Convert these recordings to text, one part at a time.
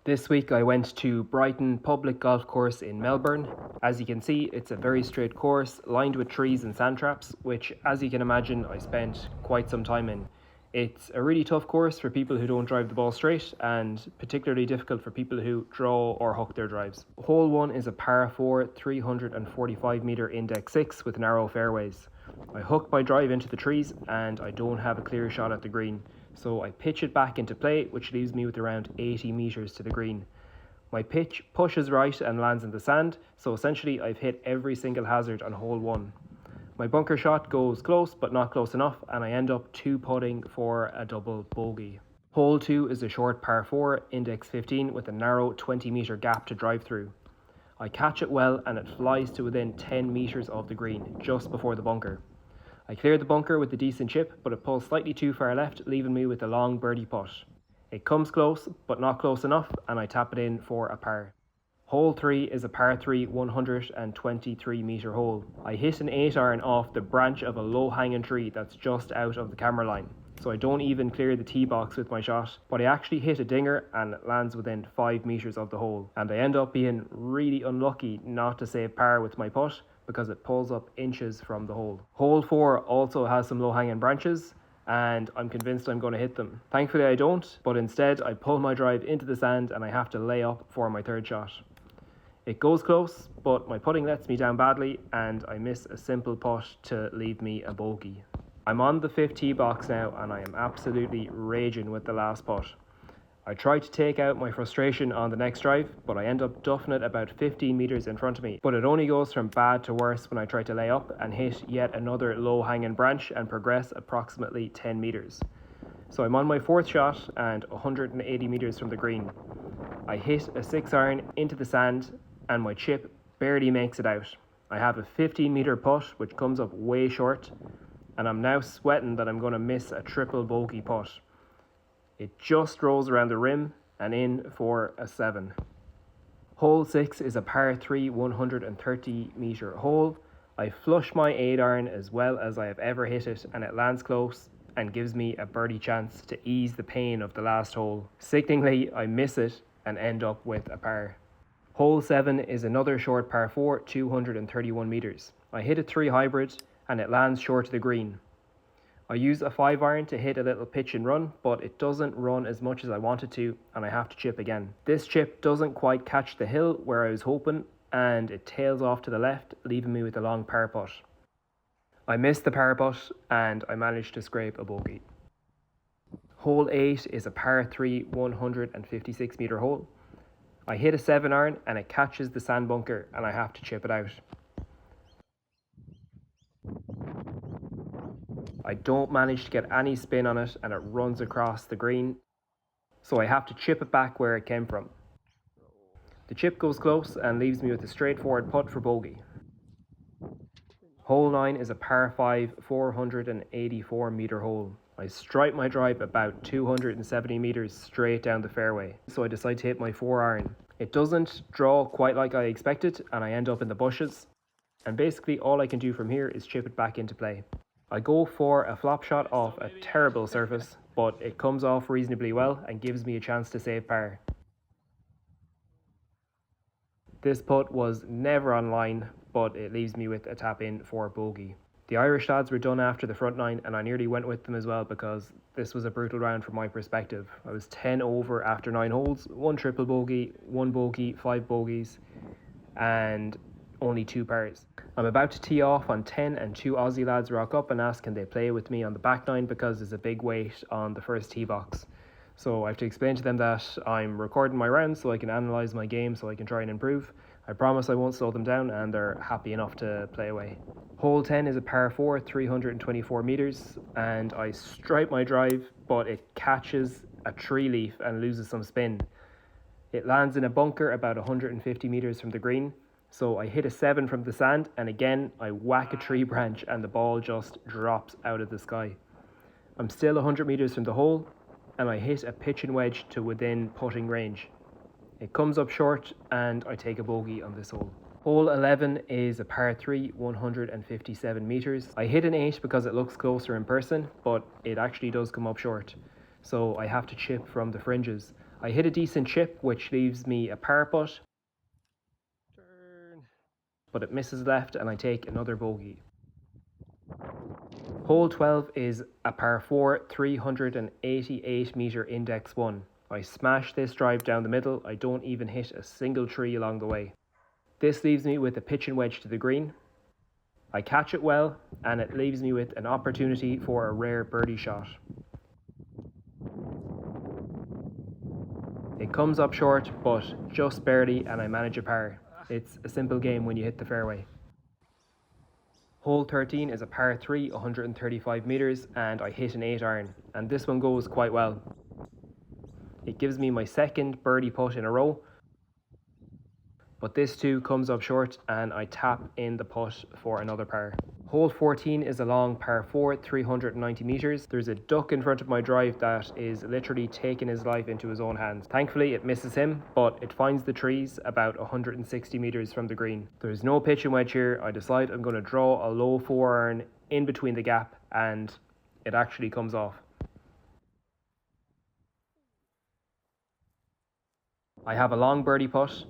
This week I went to Brighton Public Golf Course in Melbourne. As you can see, it's a very straight course lined with trees and sand traps, which, as you can imagine, I spent quite some time in. It's a really tough course for people who don't drive the ball straight, and particularly difficult for people who draw or hook their drives. Hole 1 is a par 4 345 metre index 6 with narrow fairways. I hook my drive into the trees and I don't have a clear shot at the green, so I pitch it back into play, which leaves me with around 80 metres to the green. My pitch pushes right and lands in the sand, so essentially I've hit every single hazard on hole 1. My bunker shot goes close but not close enough, and I end up 2-putting for a double bogey. Hole 2 is a short par 4 index 15 with a narrow 20 metre gap to drive through. I catch it well and it flies to within 10 metres of the green, just before the bunker. I clear the bunker with a decent chip, but it pulls slightly too far left, leaving me with a long birdie putt. It comes close but not close enough, and I tap it in for a par. Hole 3 is a par 3 123 metre hole. I hit an 8-iron off the branch of a low-hanging tree that's just out of the camera line, so I don't even clear the tee box with my shot, but I actually hit a dinger and it lands within 5 metres of the hole, and I end up being really unlucky not to save par with my putt because it pulls up inches from the hole. Hole 4 also has some low-hanging branches, and I'm convinced I'm going to hit them. Thankfully I don't, but instead I pull my drive into the sand and I have to lay up for my third shot. It goes close, but my putting lets me down badly and I miss a simple putt to leave me a bogey. I'm on the 5th tee box now and I am absolutely raging with the last putt. I try to take out my frustration on the next drive, but I end up duffing it about 15 metres in front of me. But it only goes from bad to worse when I try to lay up and hit yet another low-hanging branch and progress approximately 10 metres. So I'm on my 4th shot and 180 metres from the green. I hit a 6-iron into the sand and my chip barely makes it out. I have a 15 metre putt which comes up way short, and I'm now sweating that I'm going to miss a triple bogey putt. It just rolls around the rim and in for a 7. Hole 6 is a par 3 130 metre hole. I flush my 8-iron as well as I have ever hit it, and it lands close and gives me a birdie chance to ease the pain of the last hole. Sickeningly, I miss it and end up with a par. Hole 7 is another short par 4, 231 metres. I hit a 3 hybrid and it lands short of the green. I use a 5-iron to hit a little pitch and run, but it doesn't run as much as I wanted to and I have to chip again. This chip doesn't quite catch the hill where I was hoping, and it tails off to the left, leaving me with a long par putt. I missed the par putt and I managed to scrape a bogey. Hole 8 is a par 3 156 metre hole. I hit a 7-iron and it catches the sand bunker and I have to chip it out. I don't manage to get any spin on it and it runs across the green, so I have to chip it back where it came from. The chip goes close and leaves me with a straightforward putt for bogey. Hole 9 is a par 5 484 metre hole. I stripe my drive about 270 metres straight down the fairway, so I decide to hit my 4-iron. It doesn't draw quite like I expected and I end up in the bushes, and basically all I can do from here is chip it back into play. I go for a flop shot off a terrible surface, but it comes off reasonably well and gives me a chance to save par. This putt was never on line, but it leaves me with a tap in for bogey. The Irish lads were done after the front 9 and I nearly went with them as well because this was a brutal round from my perspective. I was 10 over after 9 holes, 1 triple bogey, 1 bogey, 5 bogeys and only 2 pars. I'm about to tee off on 10 and 2 Aussie lads rock up and ask can they play with me on the back 9 because there's a big weight on the first tee box. So I have to explain to them that I'm recording my rounds so I can analyse my game so I can try and improve. I promise I won't slow them down and they're happy enough to play away. Hole 10 is a par 4, 324 metres, and I stripe my drive but it catches a tree leaf and loses some spin. It lands in a bunker about 150 metres from the green, so I hit a 7 from the sand and again I whack a tree branch and the ball just drops out of the sky. I'm still 100 metres from the hole and I hit a pitch and wedge to within putting range. It comes up short and I take a bogey on this hole. Hole 11 is a par 3, 157 metres. I hit an 8 because it looks closer in person, but it actually does come up short, so I have to chip from the fringes. I hit a decent chip, which leaves me a par putt, but it misses left and I take another bogey. Hole 12 is a par 4, 388 metre index 1. I smash this drive down the middle. I don't even hit a single tree along the way. This leaves me with a pitch and wedge to the green. I catch it well, and it leaves me with an opportunity for a rare birdie shot. It comes up short, but just barely, and I manage a par. It's a simple game when you hit the fairway. Hole 13 is a par 3, 135 metres, and I hit an 8 iron, and this one goes quite well. It gives me my second birdie putt in a row, but this too comes up short and I tap in the putt for another par. Hole 14 is a long par 4, 390 metres. There's a duck in front of my drive that is literally taking his life into his own hands. Thankfully it misses him, but it finds the trees about 160 metres from the green. There's no pitch and wedge here. I decide I'm going to draw a low 4 iron in between the gap, and it actually comes off. I have a long birdie putt,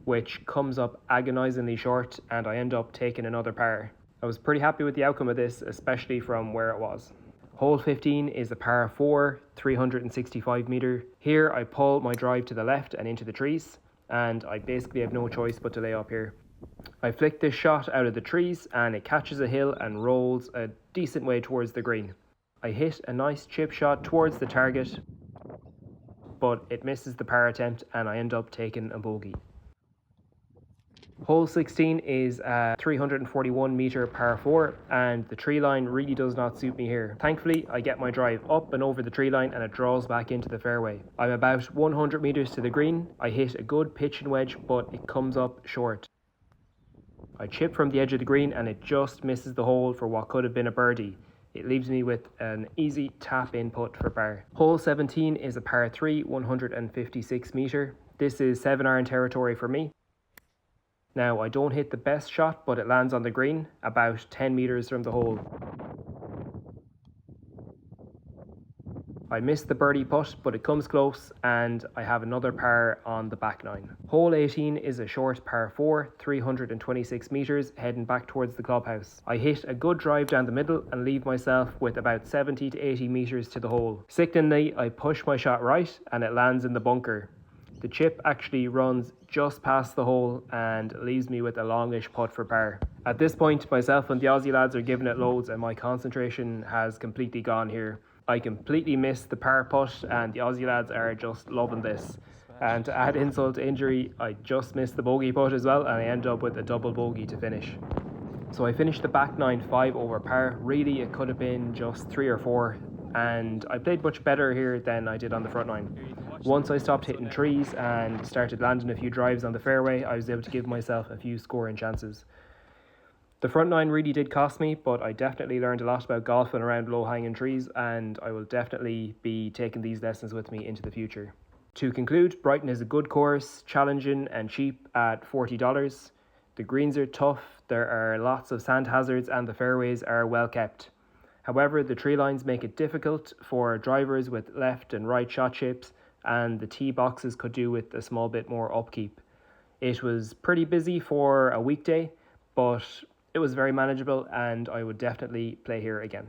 which comes up agonisingly short, and I end up taking another par. I was pretty happy with the outcome of this, especially from where it was. Hole 15 is a par 4, 365 metre. Here I pull my drive to the left and into the trees, and I basically have no choice but to lay up here. I flick this shot out of the trees and it catches a hill and rolls a decent way towards the green. I hit a nice chip shot towards the target, but it misses the par attempt and I end up taking a bogey. Hole 16 is a 341 metre par 4, and the tree line really does not suit me here. Thankfully, I get my drive up and over the tree line and it draws back into the fairway. I'm about 100 metres to the green. I hit a good pitch and wedge, but it comes up short. I chip from the edge of the green and it just misses the hole for what could have been a birdie. It leaves me with an easy tap in putt for par. Hole 17 is a par 3, 156 metre. This is 7 iron territory for me. Now I don't hit the best shot, but it lands on the green about 10 metres from the hole. I missed the birdie putt, but it comes close and I have another par on the back nine. Hole 18 is a short par 4, 326 metres, heading back towards the clubhouse. I hit a good drive down the middle and leave myself with about 70 to 80 metres to the hole. Sickeningly, I push my shot right and it lands in the bunker. The chip actually runs just past the hole and leaves me with a longish putt for par. At this point, myself and the Aussie lads are giving it loads and my concentration has completely gone here. I completely missed the par putt and the Aussie lads are just loving this. And to add insult to injury, I just missed the bogey putt as well and I end up with a double bogey to finish. So I finished the back nine 5 over par. Really, it could have been just 3 or 4. And I played much better here than I did on the front nine. Once I stopped hitting trees and started landing a few drives on the fairway, I was able to give myself a few scoring chances. The front nine really did cost me, but I definitely learned a lot about golfing around low-hanging trees, and I will definitely be taking these lessons with me into the future. To conclude, Brighton is a good course, challenging and cheap at $40. The greens are tough, there are lots of sand hazards, and the fairways are well kept. However, the tree lines make it difficult for drivers with left and right shot chips, and the tee boxes could do with a small bit more upkeep. It was pretty busy for a weekday, but it was very manageable and I would definitely play here again.